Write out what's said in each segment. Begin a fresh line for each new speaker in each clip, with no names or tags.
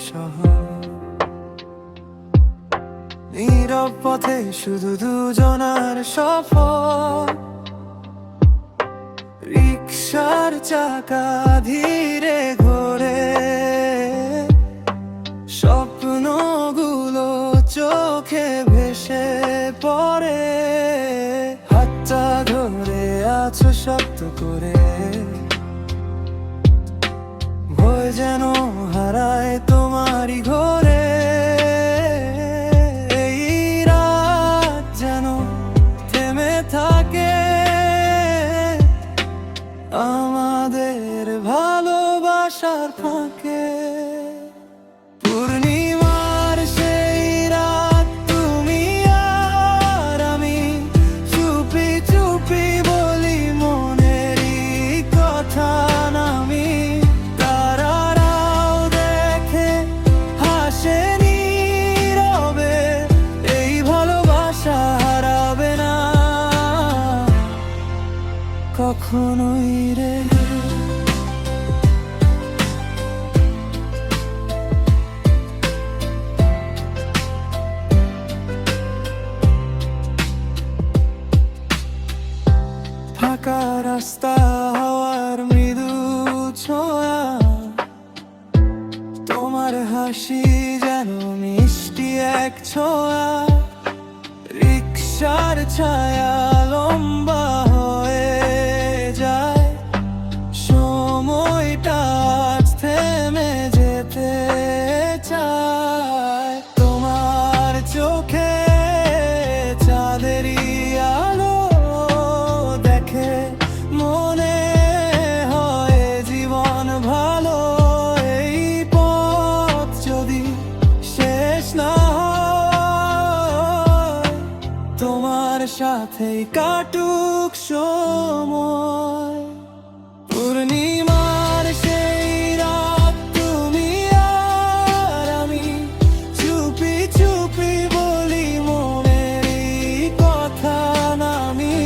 শহর। নীরব পথে শুধু দুজনার সফর, রিকশার চাকা ধীরে ঘোরে, স্বপ্নগুলো চোখে ভেসে পড়ে। হাতটা ধরে আছো শক্ত করে, ভয় যেন হারায় তোমারই ঘরে। এই রাত যেন থেমে থাকে আমাদের ভালোবাসার ফাঁকে। পূর্ণিমার সেই রাত তুমি আর আমি, চুপি চুপি বলি মনেরই কথা নামি। তারারাও দেখে হাসে নীরবে, এই ভালোবাসা হারাবে না কখনোই রে। ফাঁকা রাস্তা, হাওয়ার মৃদু ছোঁয়া, তোমার হাসি যেন মিষ্টি এক ছোঁয়া। রিকশার ছায়া লম্বা হয়ে যায়, সময়টা আজ থেমে যেতে চায়। তোমার চোখে চাঁদেরই আলো দেখে মনে হয় জীবন ভালো। এই পথ যদি শেষ না হয়, তোমার সাথেই কাটুক সময়। পূর্ণিমার সেই রাত তুমি আর আমি, চুপি চুপি বলি মনেরই কথা নামি।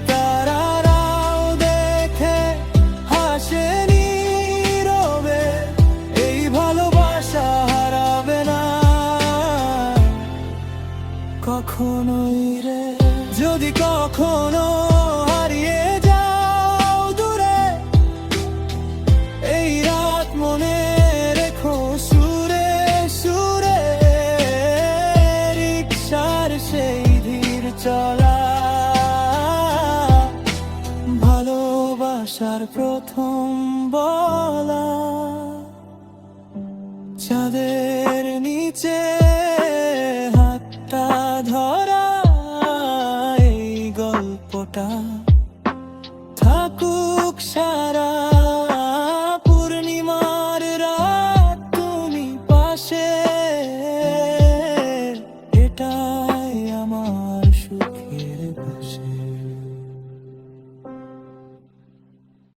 তারারাও দেখে হাসে নীরবে, এই ভালোবাসা হারাবে না কখনোই রে। যদি কখনো হারিয়ে যাও দূরে, এই রাত মনে রেখো সুরে সুরে। রিকশার সেই ধীর চলা, ভালোবাসার প্রথম বলা। চাঁদের নিচে হাতটা ধরা, এই গল্পটা থাকুক সারা।